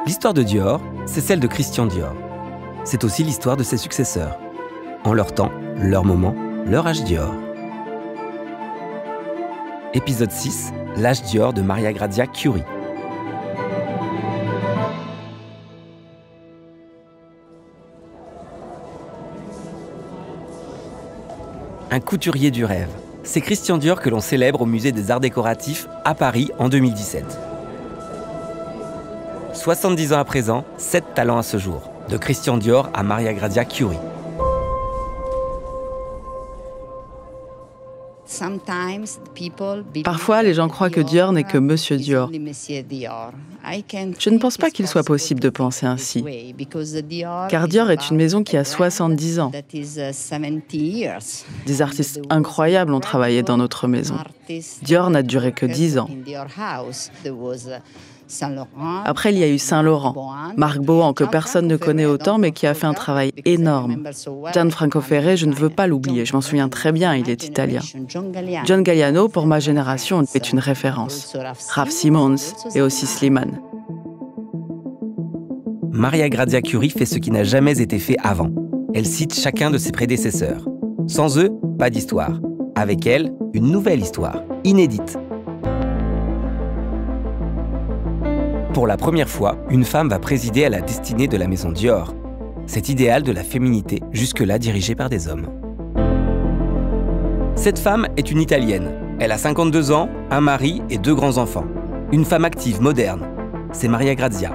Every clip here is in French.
L'histoire de Dior, c'est celle de Christian Dior. C'est aussi l'histoire de ses successeurs. En leur temps, leur moment, leur âge Dior. Épisode 6, l'âge Dior de Maria Grazia Chiuri. Un couturier du rêve. C'est Christian Dior que l'on célèbre au Musée des Arts Décoratifs à Paris en 2017. 70 ans à présent, 7 talents à ce jour. De Christian Dior à Maria Grazia Chiuri. Parfois, les gens croient que Dior n'est que Monsieur Dior. Je ne pense pas qu'il soit possible de penser ainsi, car Dior est une maison qui a 70 ans. Des artistes incroyables ont travaillé dans notre maison. Dior n'a duré que 10 ans. Après, il y a eu Saint Laurent, Marc Bohan, que personne ne connaît autant, mais qui a fait un travail énorme. Gianfranco Ferré, je ne veux pas l'oublier, je m'en souviens très bien, il est italien. John Galliano, pour ma génération, est une référence. Raf Simons et aussi Slimane. Maria Grazia Chiuri fait ce qui n'a jamais été fait avant. Elle cite chacun de ses prédécesseurs. Sans eux, pas d'histoire. Avec elle, une nouvelle histoire, inédite. Pour la première fois, une femme va présider à la destinée de la maison Dior. Cet idéal de la féminité, jusque-là dirigé par des hommes. Cette femme est une Italienne. Elle a 52 ans, un mari et 2 grands-enfants. Une femme active, moderne. C'est Maria Grazia.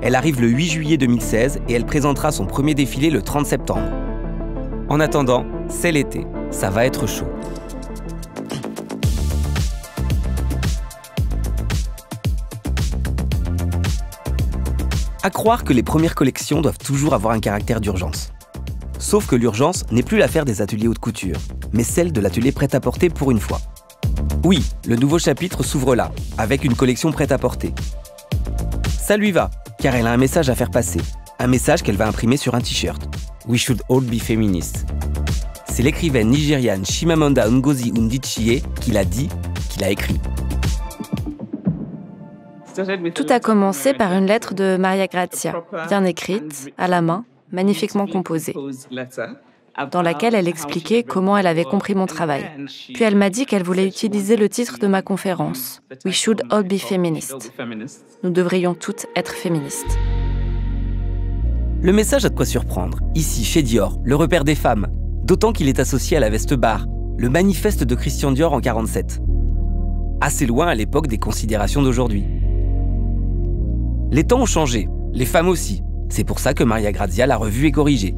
Elle arrive le 8 juillet 2016 et elle présentera son premier défilé le 30 septembre. En attendant, c'est l'été. Ça va être chaud. À croire que les premières collections doivent toujours avoir un caractère d'urgence. Sauf que l'urgence n'est plus l'affaire des ateliers haute couture, mais celle de l'atelier prêt-à-porter pour une fois. Oui, le nouveau chapitre s'ouvre là, avec une collection prêt-à-porter. Ça lui va, car elle a un message à faire passer. Un message qu'elle va imprimer sur un t-shirt. We should all be feminists. C'est l'écrivaine nigériane Chimamanda Ngozi Adichie qui l'a dit, qui l'a écrit. Tout a commencé par une lettre de Maria Grazia, bien écrite, à la main, magnifiquement composée, dans laquelle elle expliquait comment elle avait compris mon travail. Puis elle m'a dit qu'elle voulait utiliser le titre de ma conférence, « We should all be feminists ». Nous devrions toutes être féministes. Le message a de quoi surprendre. Ici, chez Dior, le repère des femmes, d'autant qu'il est associé à la veste bar, le manifeste de Christian Dior en 1947. Assez loin à l'époque des considérations d'aujourd'hui. Les temps ont changé, les femmes aussi. C'est pour ça que Maria Grazia l'a revue et corrigée.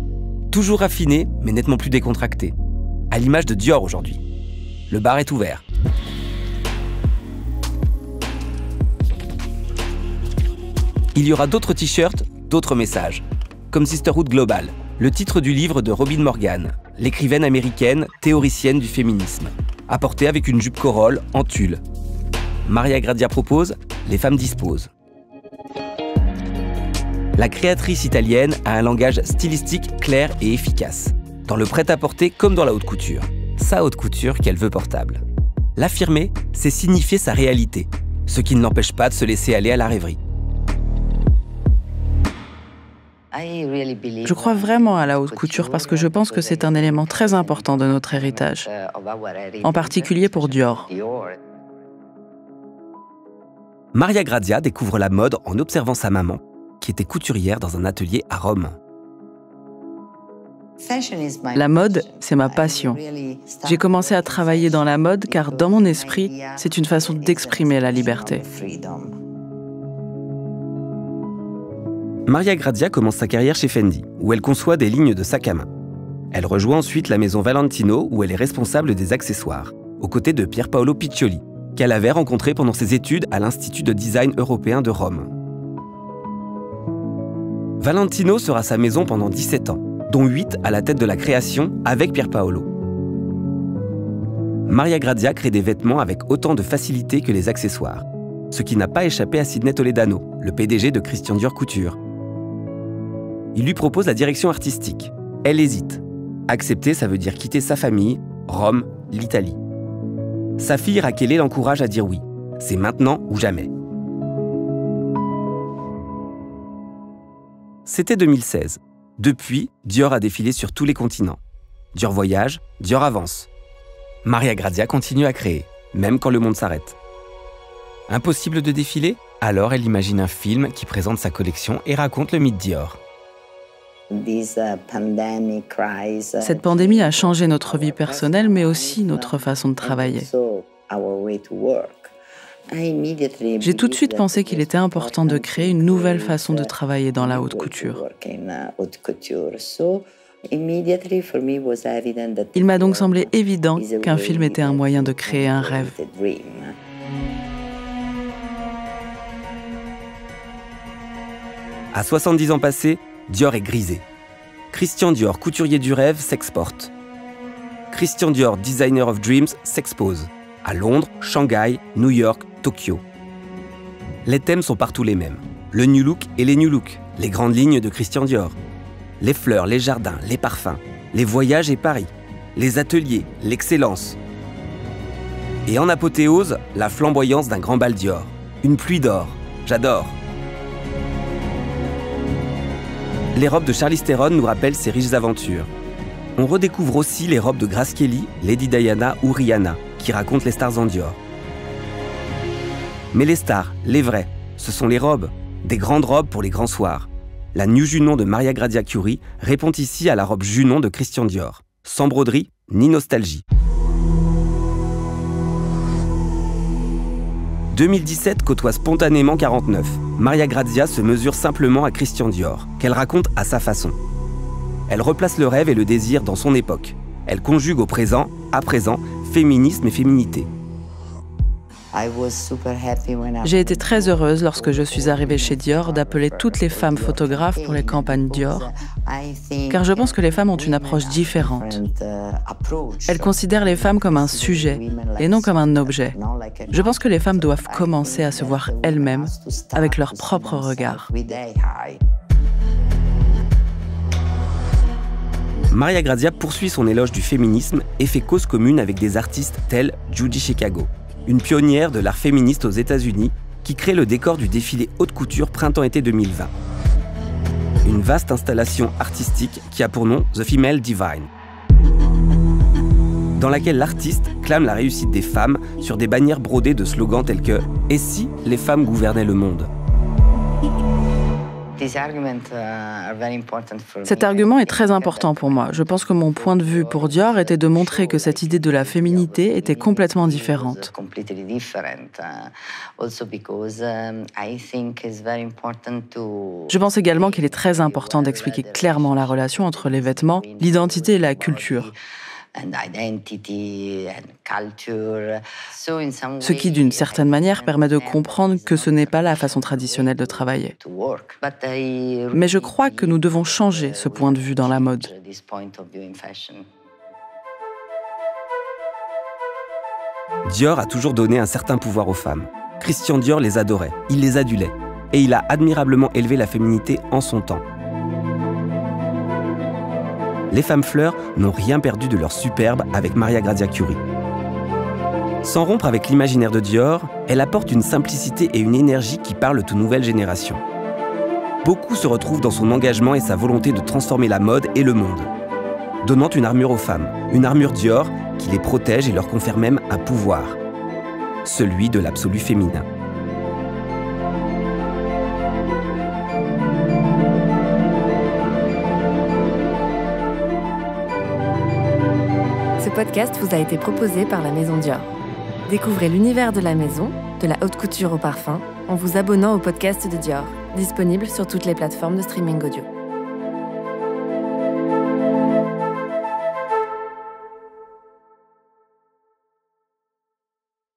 Toujours raffinée, mais nettement plus décontractée. À l'image de Dior aujourd'hui. Le bar est ouvert. Il y aura d'autres t-shirts, d'autres messages. Comme Sisterhood Global, le titre du livre de Robin Morgan, l'écrivaine américaine, théoricienne du féminisme. Apporté avec une jupe corolle en tulle. Maria Grazia propose, les femmes disposent. La créatrice italienne a un langage stylistique clair et efficace, dans le prêt-à-porter comme dans la haute couture. Sa haute couture qu'elle veut portable. L'affirmer, c'est signifier sa réalité, ce qui ne l'empêche pas de se laisser aller à la rêverie. Je crois vraiment à la haute couture parce que je pense que c'est un élément très important de notre héritage, en particulier pour Dior. Maria Grazia découvre la mode en observant sa maman, qui était couturière dans un atelier à Rome. La mode, c'est ma passion. J'ai commencé à travailler dans la mode car dans mon esprit, c'est une façon d'exprimer la liberté. Maria Grazia commence sa carrière chez Fendi, où elle conçoit des lignes de sacs à main. Elle rejoint ensuite la maison Valentino, où elle est responsable des accessoires, aux côtés de Pier Paolo Piccioli, qu'elle avait rencontré pendant ses études à l'Institut de design européen de Rome. Valentino sera sa maison pendant 17 ans, dont 8 à la tête de la création avec Pier Paolo. Maria Grazia crée des vêtements avec autant de facilité que les accessoires, ce qui n'a pas échappé à Sidney Toledano, le PDG de Christian Dior Couture. Il lui propose la direction artistique. Elle hésite. Accepter, ça veut dire quitter sa famille, Rome, l'Italie. Sa fille Rachele l'encourage à dire oui. C'est maintenant ou jamais. C'était 2016. Depuis, Dior a défilé sur tous les continents. Dior voyage, Dior avance. Maria Grazia continue à créer, même quand le monde s'arrête. Impossible de défiler ? Alors elle imagine un film qui présente sa collection et raconte le mythe Dior. Cette pandémie a changé notre vie personnelle, mais aussi notre façon de travailler. J'ai tout de suite pensé qu'il était important de créer une nouvelle façon de travailler dans la haute couture. Il m'a donc semblé évident qu'un film était un moyen de créer un rêve. À 70 ans passés, Dior est grisé. Christian Dior, couturier du rêve, s'exporte. Christian Dior, designer of dreams, s'expose. À Londres, Shanghai, New York, Tokyo. Les thèmes sont partout les mêmes. Le new look et les new looks, les grandes lignes de Christian Dior. Les fleurs, les jardins, les parfums, les voyages et Paris. Les ateliers, l'excellence. Et en apothéose, la flamboyance d'un grand bal Dior. Une pluie d'or. J'adore. Les robes de Charlize Theron nous rappellent ses riches aventures. On redécouvre aussi les robes de Grace Kelly, Lady Diana ou Rihanna, qui racontent les stars en Dior. Mais les stars, les vraies, ce sont les robes, des grandes robes pour les grands soirs. La New Junon de Maria Grazia Chiuri répond ici à la robe Junon de Christian Dior, sans broderie ni nostalgie. 2017 côtoie spontanément 49. Maria Grazia se mesure simplement à Christian Dior, qu'elle raconte à sa façon. Elle replace le rêve et le désir dans son époque. Elle conjugue au présent, à présent, féminisme et féminité. J'ai été très heureuse lorsque je suis arrivée chez Dior d'appeler toutes les femmes photographes pour les campagnes Dior, car je pense que les femmes ont une approche différente. Elles considèrent les femmes comme un sujet et non comme un objet. Je pense que les femmes doivent commencer à se voir elles-mêmes avec leur propre regard. Maria Grazia poursuit son éloge du féminisme et fait cause commune avec des artistes tels Judy Chicago, une pionnière de l'art féministe aux États-Unis qui crée le décor du défilé haute couture printemps-été 2020. Une vaste installation artistique qui a pour nom The Female Divine, dans laquelle l'artiste clame la réussite des femmes sur des bannières brodées de slogans tels que « Et si les femmes gouvernaient le monde ?» Cet argument est très important pour moi. Je pense que mon point de vue pour Dior était de montrer que cette idée de la féminité était complètement différente. Je pense également qu'il est très important d'expliquer clairement la relation entre les vêtements, l'identité et la culture. Ce qui, d'une certaine manière, permet de comprendre que ce n'est pas la façon traditionnelle de travailler. Mais je crois que nous devons changer ce point de vue dans la mode. Dior a toujours donné un certain pouvoir aux femmes. Christian Dior les adorait, il les adulait, et il a admirablement élevé la féminité en son temps. Les femmes fleurs n'ont rien perdu de leur superbe avec Maria Grazia Chiuri. Sans rompre avec l'imaginaire de Dior, elle apporte une simplicité et une énergie qui parlent aux nouvelles générations. Beaucoup se retrouvent dans son engagement et sa volonté de transformer la mode et le monde, donnant une armure aux femmes, une armure Dior qui les protège et leur confère même un pouvoir, celui de l'absolu féminin. Ce podcast vous a été proposé par la Maison Dior. Découvrez l'univers de la maison, de la haute couture au parfum, en vous abonnant au podcast de Dior, disponible sur toutes les plateformes de streaming audio.